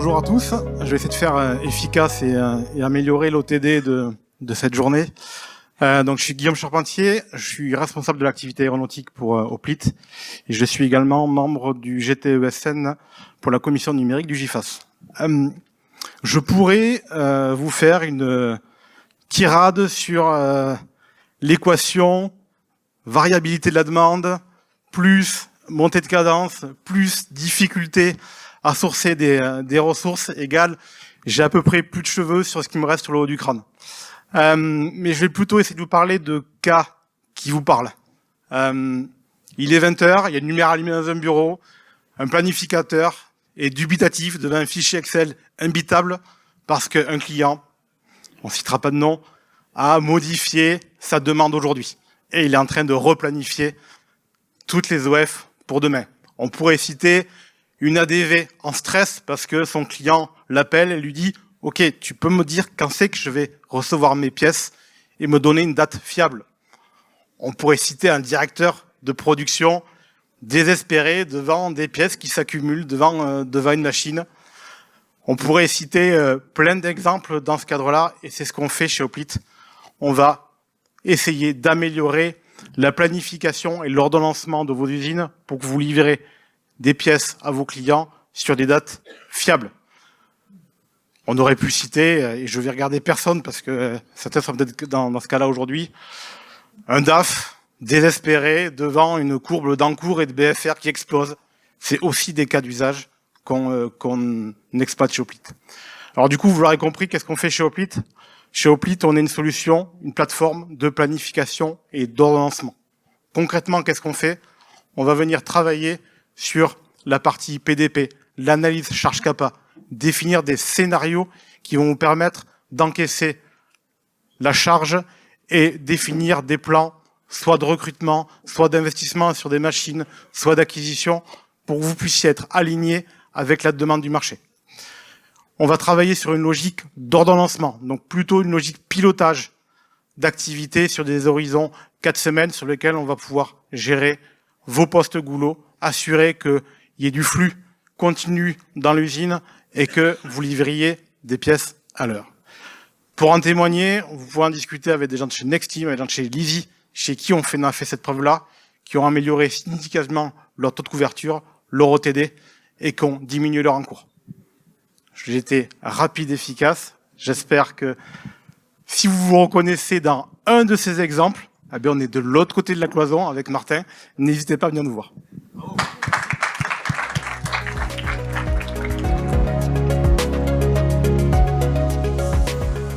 Bonjour à tous, je vais essayer de faire efficace et améliorer l'OTD de cette journée. Donc je suis Guillaume Charpentier, je suis responsable de l'activité aéronautique pour Oplit et je suis également membre du GTESN pour la commission numérique du GIFAS. Je pourrais vous faire une tirade sur l'équation variabilité de la demande plus montée de cadence plus difficulté à sourcer des ressources égale j'ai à peu près plus de cheveux sur ce qui me reste sur le haut du crâne. Mais je vais plutôt essayer de vous parler de cas qui vous parlent. Il est 20h, il y a une lumière allumée dans un bureau, un planificateur est dubitatif devant un fichier Excel imbitable parce qu'un client, on ne citera pas de nom, a modifié sa demande aujourd'hui. Et il est en train de replanifier toutes les OF pour demain. On pourrait citer une ADV en stress parce que son client l'appelle et lui dit « Ok, tu peux me dire quand c'est que je vais recevoir mes pièces et me donner une date fiable ?» On pourrait citer un directeur de production désespéré devant des pièces qui s'accumulent devant une machine. On pourrait citer plein d'exemples dans ce cadre-là et c'est ce qu'on fait chez Oplit. On va essayer d'améliorer la planification et l'ordonnancement de vos usines pour que vous livrez des pièces à vos clients sur des dates fiables. On aurait pu citer, et je vais regarder personne parce que certains sont peut-être dans ce cas-là aujourd'hui, un DAF désespéré devant une courbe d'encours et de BFR qui explose. C'est aussi des cas d'usage qu'on exploite chez Oplit. Alors du coup, vous l'aurez compris, qu'est-ce qu'on fait chez Oplit ? Chez Oplit, on est une solution, une plateforme de planification et d'ordonnancement. Concrètement, qu'est-ce qu'on fait ? On va venir travailler sur la partie PDP, l'analyse charge CAPA, définir des scénarios qui vont vous permettre d'encaisser la charge et définir des plans, soit de recrutement, soit d'investissement sur des machines, soit d'acquisition, pour que vous puissiez être aligné avec la demande du marché. On va travailler sur une logique d'ordonnancement, donc plutôt une logique pilotage d'activité sur des horizons 4 semaines sur lesquels on va pouvoir gérer vos postes goulots, assurer qu'il y ait du flux continu dans l'usine et que vous livriez des pièces à l'heure. Pour en témoigner, vous pouvez en discuter avec des gens de chez Nexteam, avec des gens de chez Lizzy, chez qui on a fait cette preuve-là, qui ont amélioré significativement leur taux de couverture, leur OTD et qui ont diminué leur encours. J'ai été rapide et efficace. J'espère que si vous vous reconnaissez dans un de ces exemples, eh bien on est de l'autre côté de la cloison avec Martin. N'hésitez pas à venir nous voir.